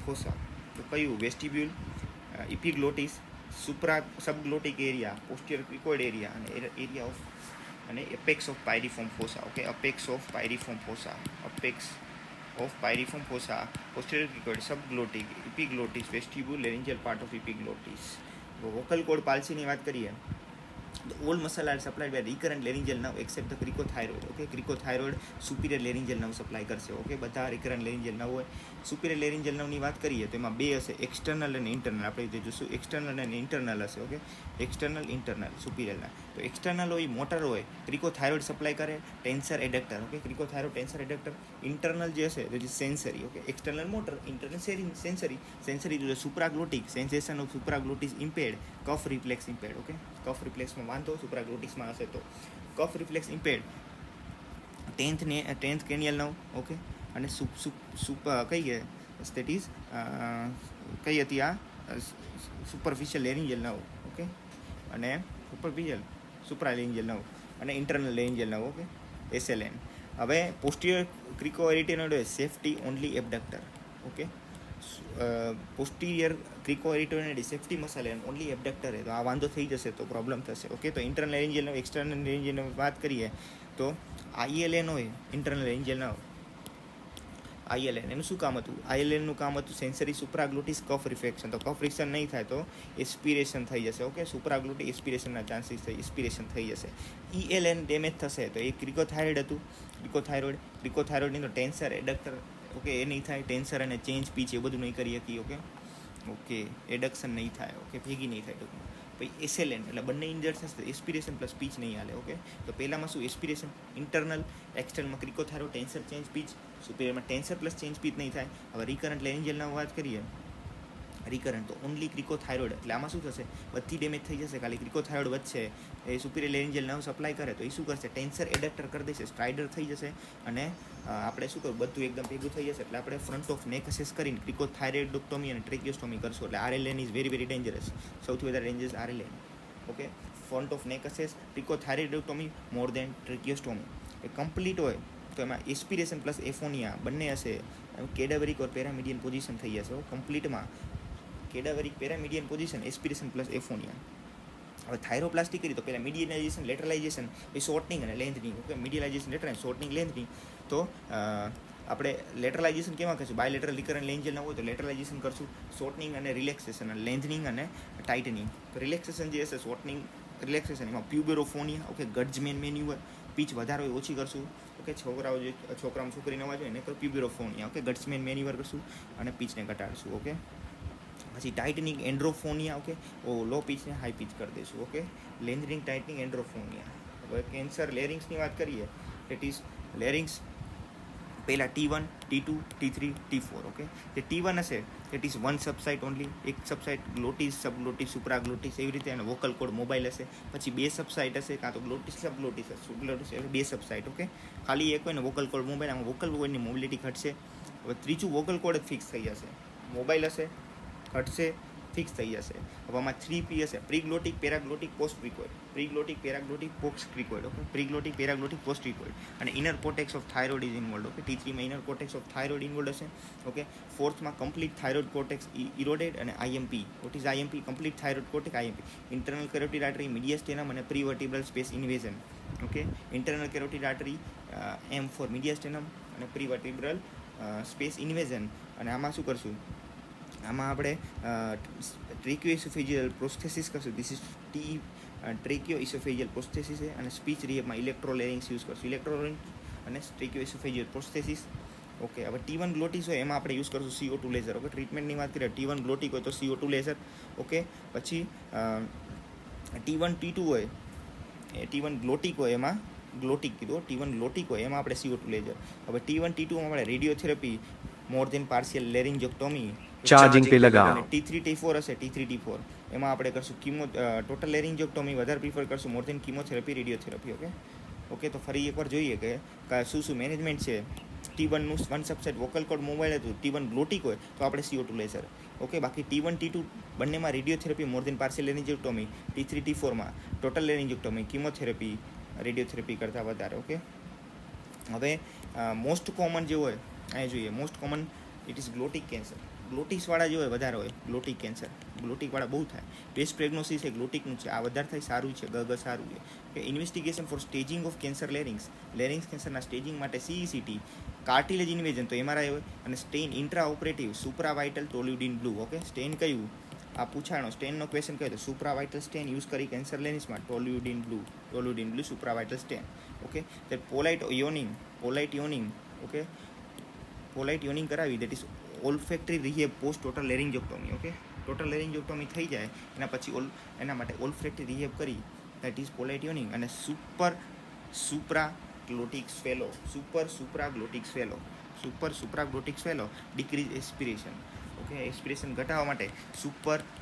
fossa. તો કયું vestibule, epiglottis, subglottic area, posterior cricoid area અને area of અને apex of piriform fossa. Okay, apex of piriform fossa, પોસ્ટિરિયર ક્રિકોઇડ, સબગ્લોટિક, ઇપિગ્લોટિસ, વેસ્ટિબ્યુલ, લેરિંજિયલ part of ઇપિગ્લોટિસ. Vocal code પાલ્સીની વાત કરીએ All muscle are supplied by recurrent laryngeal nerve except the cricothyroid. Okay, cricothyroid superior laryngeal nerve supply કરશે. Okay, બધા recurrent laryngeal nerve હોય. superior laryngeal nerve ની વાત કરીએ તો એમાં બે હશે, એક્સટર્નલ અને ઇન્ટરનલ. આપણે જે જોશું એક્સટર્નલ અને ઇન્ટરનલ હશે. ઓકે, એક્સટર્નલ ઇન્ટરનલ superiorના. તો એક્સટર્નલ હોય મોટર હોય, ક્રિકોથાઇરોઇડ સપ્લાય કરે, tensor adductor. Okay, cricothyroid tensor adductor. Internal જે હશે તો જે sensory. Okay, external motor, internal sensory. Sensory એટલે supraglottic, sensation of supraglottis impaired, cough reflex impaired. Okay, cough રિફ્લેક્સમાં વાંધો સુપ્રાગ્લોટિસમાં હશે તો cough reflex impaired. 10th cranial nerve. Okay, અને કઈ છે that is કઈ હતી આ સુપરફિશિયલ લેરિંજિયલ નર્વ. ઓકે, અને સુપરફિશિયલ સુપ્રાલેરિંજિયલ નર્વ અને internal laryngeal nerve. Okay, SLN. હવે પોસ્ટિરિયર ક્રિકોએરિટેનોઇડ હોય safety only abductor. Okay, posterior cricoarytenoid safety muscle and only abductor હે, તો આ વાંધો થઈ જશે તો પ્રોબ્લેમ થશે. ઓકે, તો internal laryngeal nerve external લેરિંજિયલ nerve વાત કરીએ તો ILN હોય ઇન્ટરનલ લેરિંજિયલ નર્વ. ILN એનું શું કામ હતું? ILNનું કામ હતું સેન્સરી સુપ્રાગ્લોટિસ કફ રિફ્લેક્શન. તો કફ રિફ્લેક્શન નહીં થાય તો એસ્પિરેશન થઈ જશે. ઓકે, સુપ્રાગ્લોટિસ એસ્પિરેશનના ચાન્સીસ એસ્પિરેશન થઈ જશે. ELN ડેમેજ થશે તો એ ક્રિકોથાઇરોઇડ હતું. ક્રિકોથાઇરોઇડની તો ટેન્સર એડક્ટર. ઓકે, એ નહીં થાય. ટેન્સર અને ચેન્જ પીચ એ બધું નહીં કરી શકીએ. ઓકે, એડક્શન નહીં થાય. ઓકે, ભેગી નહીં થાય ટૂંકમાં. પછી SLN એટલે બંને ઇન્જર્ડ થશે, એસ્પિરેશન પ્લસ પીચ નહીં હાલે. ઓકે, તો પહેલામાં શું એસ્પિરેશન ઇન્ટરનલ, એક્સટર્નલમાં ક્રિકોથાઇરોઇડ ટેન્સર ચેન્જ પીચ, સુપિરિયરમાં ટેન્સર પ્લસ ચેન્જ પીચ નહીં થાય. હવે રિકરન્ટ લેરિંજિયલના વાત કરીએ, રિકરન્ટ તો ઓનલી ક્રિકોથાઇરોઇડ. એટલે આમાં શું થશે? બધી ડેમેજ થઈ જશે, ખાલી ક્રિકોથાઇરોઇડ વધશે. એ સુપિરિયર લેરિંજિયલ નર્વ સપ્લાય કરે તો એ શું કરશે? ટેન્સર એડક્ટર કરી દેશે, સ્ટ્રાઇડર થઈ જશે. અને આપણે શું કરું, બધું એકદમ ભેગું થઈ જશે. એટલે આપણે ફ્રન્ટ ઓફ નેક અસેસ કરીને ક્રિકોથાઇરોઇડોક્ટોમી અને ટ્રેકિયોસ્ટોમી કરશું. એટલે RLN is very very dangerous. સૌથી વધારે dangerous RLN. Okay, front of નેક અસેસ, ક્રિકોથાઇરોઇડોક્ટોમી મોર દેન ટ્રેકિયોસ્ટોમી. એ કમ્પ્લીટ હોય તો એમાં એસ્પિરેશન પ્લસ એફોનિયા બંને હશે. કેડાવરિક ઓર પેરામિડિયન પોઝિશન થઈ જશે. કમ્પ્લીટમાં કેડાવરિક પેરામિડિયન પોઝિશન, એસ્પિરેશન પ્લસ એફોનિયા. હવે થાઇરોપ્લાસ્ટી કરી તો પહેલાં મીડિયલાઇઝેશન, લેટરલાઇઝેશન, એ શોર્ટનિંગ અને લેન્થનિંગ. Okay, મીડિયલાઇઝેશન letter, શોર્ટનિંગ લેન્થનિંગ. તો આપણે લેટરલાઇઝેશન કેમાં કરશું? બાયલેટરલ રિકરન્ટ લેન્જિયલ ના હોય તો લેટરલાઇઝેશન કરશું. શોર્ટનિંગ અને રિલેક્સેશન, અને લેન્થનિંગ અને ટાઇટનિંગ. તો રિલેક્સેશન જે હશે, શોર્ટનિંગ રિલેક્સેશન, એમાં પ્યુબેરોફોનિયા. ઓકે, ગટ્સમેન મેન્યુઅર, પીચ વધારે હોય ઓછી કરશું. ઓકે, છોકરાઓ છોકરીને અવાજ હોય એને કરો પ્યુબેરોફોનિયા. ઓકે, ગટ્સમેન મેન્યુઅર કરશું અને પીચને ઘટાડશું. ઓકે, પછી ટાઇટનિંગ એન્ડ્રોફોનિયા. ઓકે, લો પીચને હાઈ પીચ કરી દઈશું. Okay, lengthening, tightening, androphonia. હવે કેન્સર લેરિંગ્સની વાત કરીએ, દેટ ઇઝ લેરિંગ્સ પહેલાં T1, T2, T3, T4. Okay, જે T1 હશે દેટ ઇઝ વન સબસાઇટ ઓનલી, એક સબસાઇટ ગ્લોટિસ, સબગ્લોટિસ, સુપ્રાગ્લોટિસ એવી રીતે. અને વોકલ કોડ મોબાઈલ હશે. પછી બે સબસાઇટ હશે, કાં તો ગ્લોટિસ, સબગ્લોટિસ હશે, સુપ્ગ્લોટિસ, એટલે બે સબસાઇટ. ઓકે, ખાલી એક હોય ને વોકલ કોડ મોબાઈલ, આમાં વોકલ કોડની મોબિલિટી ઘટશે. હવે ત્રીજું વોકલ કોડ જ ફિક્સ થઈ જશે. મોબાઈલ હશે, ઘટશે, ફિક્સ થઈ જશે. હવે આમાં 3P હશે, preglottic, paraglottic, post cricoid. Preglottic, paraglottic, post cricoid. Okay, preglottic, paraglottic, post cricoid. અને inner cortex of thyroid is involved. Okay, T3માં inner cortex of thyroid involved હશે. ઓકે, ફોર્થમાં કમ્પ્લીટ થાઇરોઇડ કોટેક્સ ઇરોડેડ અને IMP. What is IMP? Complete thyroid cortex, IMP. Internal carotid artery, mediastinum અને prevertebral space invasion. Okay, internal carotid artery, M for mediastinum અને prevertebral space ઇન્વેઝન. અને આમાં શું કરશું? આમાં આપણે ટ્રેકિયોઇસોફેજિયલ પ્રોસ્થેસિસ કરશું. ધીસ ઇઝ ટ્રેકિયોઇસોફેજિયલ પ્રોસ્થેસિસ છે. અને સ્પીચ રિહેબમાં ઇલેક્ટ્રોલેરિંગ્સ યુઝ કરશું. ઇલેક્ટ્રોલેરિંગ અને ટ્રેકિયોઇસોફેજિયલ પ્રોસ્થેસિસ. ઓકે, હવે T1 ગ્લોટિસ હોય એમાં આપણે યુઝ કરશું CO2 લેઝર. ઓકે, ટ્રીટમેન્ટની વાત કરીએ, T1 ગ્લોટિક હોય તો CO2 લેઝર. ઓકે, પછી T1 T2 હોય, T1 ગ્લોટિક હોય એમાં ગ્લોટિક કીધું, T1 ગ્લોટિક હોય એમાં આપણે CO2 લેઝર. હવે T1 T2માં આપણે radiotherapy, more than partial લેરિંજેક્ટોમી, charging पे लगा. T3 T4 હશે, T3 T4 એમાં આપણે કરશું ટોટલ લેરિંજેક્ટોમી વધારે પ્રિફર કરશું, more than chemotherapy, radiotherapy. Okay, તો ફરી એકવાર જોઈએ કે શું શું મેનેજમેન્ટ છે. T1નું one subset vocal cord mobile હતું, T1 ગ્લોટિક હોય તો આપણે CO2 લેઝર. ઓકે, બાકી T1 T2 બંનેમાં radiotherapy, more than partial laryngectomy. T3 T4માં ટોટલ લેરિંજેક્ટોમી, કીમોથેરાપી, રેડિયોથેરાપી કરતાં વધારે. ઓકે, હવે મોસ્ટ કોમન જે હોય અહીં જોઈએ, most common it is glottic cancer. ગ્લોટિક્સવાળા જે હોય વધારે હોય ગ્લોટિક કેન્સર. ગ્લોટિકવાળા બહુ થાય. બેસ્ટ પ્રેગ્નોસિસ એ ગ્લોટિકનું છે. આ વધારે થાય, સારું છે, સારું છે. કે investigation for staging of cancer larynx. Larynx કેન્સરના સ્ટેજિંગ માટે CECT, કાર્ટિલેજ ઇન્વેઝન તો MRI હોય. અને stain intra operative supravital toluidine blue. Okay, stain કયું? આ પૂછાણો સ્ટેનનો ક્વેશ્ચન કહે તો સુપ્રાવાઇટલ સ્ટેન યુઝ કરી કેન્સર લેન્સમાં toluidine blue supravital stain. Okay, તો polite yawning okay, polite yawning કરાવી that is olfactory rehab post total laryngectomy. Okay, total laryngectomy થઈ જાય એના પછી એના માટે ઓલ્ફેક્ટરી રિહેબ કરી દેટ ઇઝ પોલાઇટ યોનિંગ. અને સુપ્રાગ્લોટિક સ્વેલો ડિક્રીઝ એસ્પિરેશન. ઓકે, એસ્પિરેશન ઘટાડવા માટે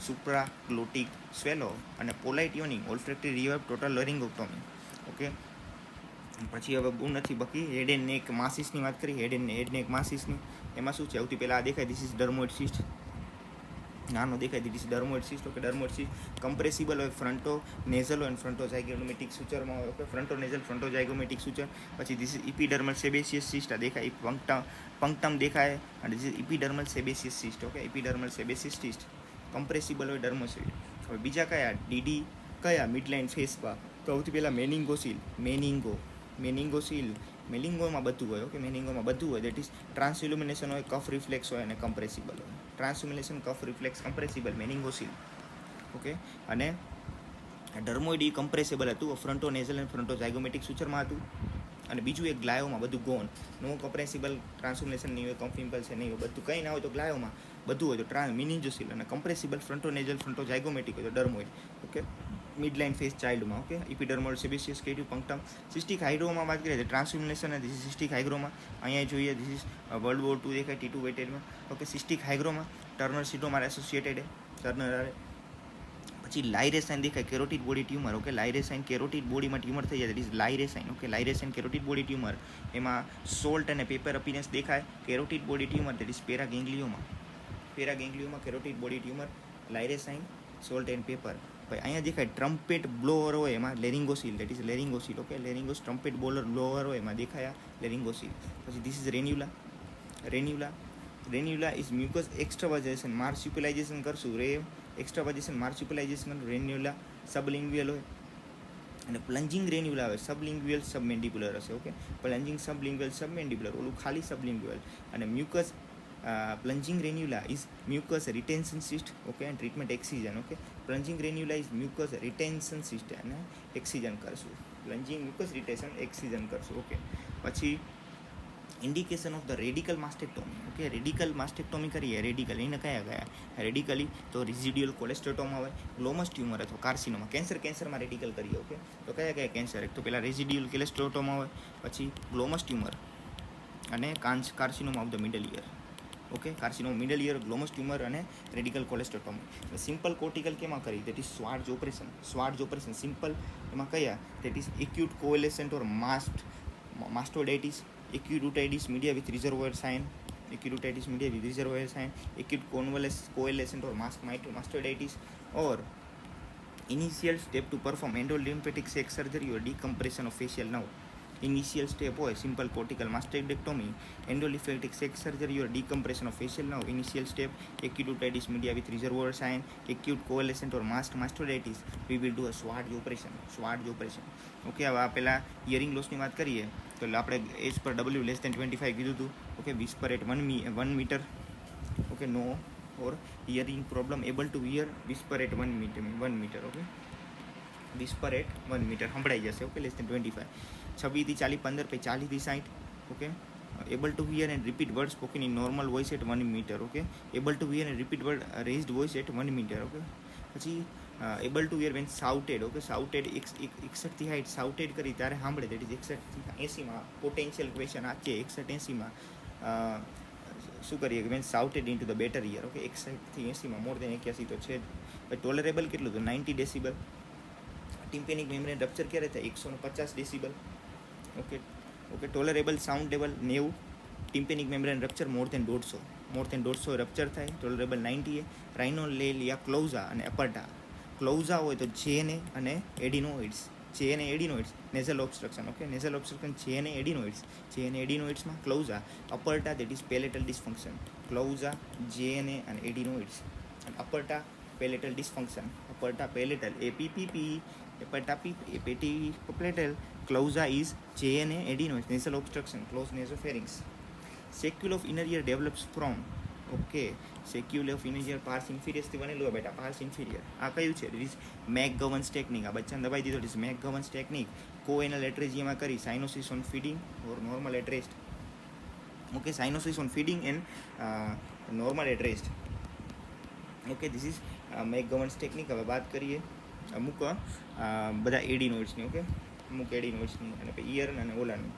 સુપ્રાગ્લોટિક સ્વેલો અને polite યોનિંગ olfactory rehab total laryngectomy. Okay, પછી હવે બહુ નથી બાકી. હેડ એન્ડ નેક માસિસની વાત કરી. હેડ એન્ડ નેક માસિસની એમાં શું છે? સૌથી પહેલાં આ દેખાય, ધીસ ઇઝ ડર્મોઇડ સિસ્ટ. નાનો દેખાય, this is dermoid cyst. Okay, dermoid cyst compressible હોય, ફ્રન્ટો નેઝલ હોય અને ફ્રન્ટો ઝાયગોમેટિક સૂચરમાં હોય. Okay, fronto nasal, fronto zygomatic suture. પછી ધીસ ઇઝ ઇપિડર્મલ સેબેસિયસ સિસ્ટ. આ દેખાય, પંક્ટમ દેખાય અને this is ઇપિડર્મલ સેબેસિયસ સિસ્ટ. Okay, epidermal સેબેસિયસ સિસ્ટ compressible હોય, ડર્મોસિડ. હવે બીજા કયા ડીડી કયા મિડલાઇન ફેસમાં? તો સૌથી પહેલાં મેનિંગોમાં બધું હોય. ઓકે, મેનિંગોમાં બધું હોય. દેટ ઇઝ ટ્રાન્સઇલ્યુમિનેશન હોય, કફ રિફ્લેક્સ હોય અને કમ્પ્રેસિબલ હોય. ટ્રાન્સઇલ્યુમિનેશન, કફ રિફ્લેક્સ, કમ્પ્રેસિબલ, મેનિંગોસીલ. ઓકે, અને ડર્મોઇડ કમ્પ્રેસિબલ હતું, ફ્રન્ટો નેઝલ અને ફ્રન્ટો ઝાયગોમેટિક સૂચરમાં હતું. અને બીજું એક ગ્લાયોમાં બધું ગોન, નો કમ્પ્રેસિબલ, ટ્રાન્સઇલ્યુમિનેશન નહીં હોય, કમ્ફિમ્પલ છે નહીં હોય, બધું કંઈ ના હોય તો ગ્લાયોમાં બધું હોય તો મેનિંજોસીલ. અને કમ્પ્રેસિબલ ફ્રન્ટો નેઝલ, ફ્રન્ટો ઝાયગોમેટિક હોય તો ડર્મોઇડ. ઓકે, મિડલાઇન ફેસ ચાઇલ્ડમાં. ઓકે, ઇપિડર્મલ સેબેસિયસ કેટિવ પંક્ટમ. સિસ્ટિક હાઇડ્રોમાં વાત કરીએ તો ટ્રાન્સઇલ્યુમિનેશન અને ધીસ સિસ્ટિક હાઇગ્રોમાં. અહીંયા જોઈએ ધીસ ઇઝ વર્લ્ડ વોર 2 દેખાય, T2 વેટેડમાં. ઓકે, સિસ્ટિક હાઇગ્રોમાં ટર્નર સિન્ડ્રોમ એસોસિએટેડ ટર્નર. પછી લાઇરેસાઇન દેખાય, carotid body tumour. Okay, lyre sign carotid બોડીમાં ટ્યુમર થઈ જાય, that is lyre sign. Okay, lyre sign carotid body tumour. એમાં સોલ્ટ અને પેપર અપિયરન્સ દેખાય. Carotid body tumour that is પેરાગેંગ્લિયોમાં carotid body tumour, lyre sign, salt and pepper. ભાઈ અહીંયા દેખાય ટ્રમ્પેટ બ્લોઅર હોય એમાં laryngocele, that is laryngocele. Okay, લેરિંગોસ ટ્રમ્પેટ બ્લોઅર હોય એમાં દેખાયા લેરિંગોસીલ. પછી ધીસ ઇઝ રેન્યુલા ઇઝ મ્યુકસ એક્સ્ટ્રાવાઇઝેશન માર્સ્યુપિલાઇઝેશન કરશું. એક્સ્ટ્રાવાઇઝેશન માર્સ્યુપિલાઇઝેશન રેન્યુલા સબલિંગ્યુઅલ હોય. અને પ્લન્જિંગ રેન્યુલા હોય, સબલિંગ્યુઅલ સબમેન્ડિબ્યુલર હશે. ઓકે, પ્લન્જિંગ સબલિંગ્યુઅલ સબમેન્ડિબ્યુલર, ઓલું ખાલી સબલિંગ્યુઅલ. અને mucus plunging ranula is mucus retention cyst. Okay, and treatment excision. Okay, plunging ranula is mucus retention cyst અને એક્સિજન કરશું. પ્લન્જિંગ મ્યુકસ રિટેન્શન એક્સિજન કરશું. ઓકે, પછી indication of the radical mastectomy. Okay, radical mastectomy કરીએ. Radical એને કયા radically તો residual cholesteatoma હોય, glomus tumour અથવા કાર્સિનોમા. કેન્સરમાં રેડિકલ કરીએ. ઓકે, તો કયા કેન્સર? એક તો પહેલાં રેઝિડ્યુઅલ કોલેસ્ટ્રેટોમા હોય, પછી ગ્લોમસ ટ્યુમર અને carcinoma of the middle ear. Okay, carcinoma middle ear, glomus tumour અને રેડિકલ કોલેસ્ટ્રેટોમી. સિમ્પલ કોર્ટિકલ કેમાં કરી? That is Schwartze operation. Simple એમાં કયા? That is acute coalescent or mastoiditis, acute media with reservoir sign, acute coalescent or mastoiditis, or initial step to perform endolymphatic sex surgery or decompression of facial nerve. Initial step હોય simple cortical mastectomy, endolymphatic sex surgery or decompression of facial nerve. Initial step acute media with reservoir sign, acute coalescent or mastoiditis. We will do a Schwartz operation. Okay, હવે આ પહેલાં hearing લોસની વાત કરીએ તો આપણે એજ પર W less than 25 કીધું હતું. Okay, whisper at 1 meter. ઓકે, no or hearing problem able to hear whisper at 1 meter. Okay, whisper at 1 meter સંભળાઈ જશે. Okay, less than 25. 26 થી 40, 15 પછી 40 થી 60. Okay, able to hear and repeat words spoken in normal voice at 1 meter. Okay, able to hear and repeat word raised voice at 1 meter. Okay, પછી able to hear when shouted. Okay, shouted 61 થી 60 shouted કરી ત્યારે સાંભળે. That is 61 થી 80માં potential question આ છે. 61-80માં શું કરીએ? When shouted into the better ear. Okay, 61 થી 80માં મોર દેન 81 તો છે. ટોલરેબલ કેટલું? તો 90 ડેસિબલ. ટિમ્પેનિક મેમ્બ્રેન રપ્ચર ક્યારે થાય? 150 decibel. Okay, tolerable sound level 90. Tympanic membrane rupture more than 150 rupture થાય. ટોલરેબલ 90 રાઇનોલેલિયા ક્લોઝા અને અપર્ટા. ક્લોઝા હોય તો જેને અને adenoids. Nasal obstruction. Okay, nasal obstruction જેને એડિનોઇડ્સમાં clausa. Aperta that is palatal dysfunction. Clausa, જેને અને adenoids. Aperta palatal dysfunction. Aperta palatal APPP. Aperta palatal. Clausa is JNA adenoids, nasal obstruction, closed nasopharynx. Saccule of inner ear develops from, okay, saccule of ઇનેજિયર pars ઇન્ફિરિયર્સથી બનેલું હોય બેટા, pars inferior. આ કયું છે? It is McGovern's technique. આ બચ્ચાને દબાઈ દીધો. It is McGovern's technique. Choanal એટ્રેજિયામાં કરી cyanosis on feeding or normal at rest. Okay, cyanosis on feeding and normal at rest. Okay, this is McGovern's technique. હવે વાત કરીએ અમુક બધા એડિનોઇડ્સની. ઓકે, અમુક એડિનોઇડ્સની અને ઈયર અને ઓલાની.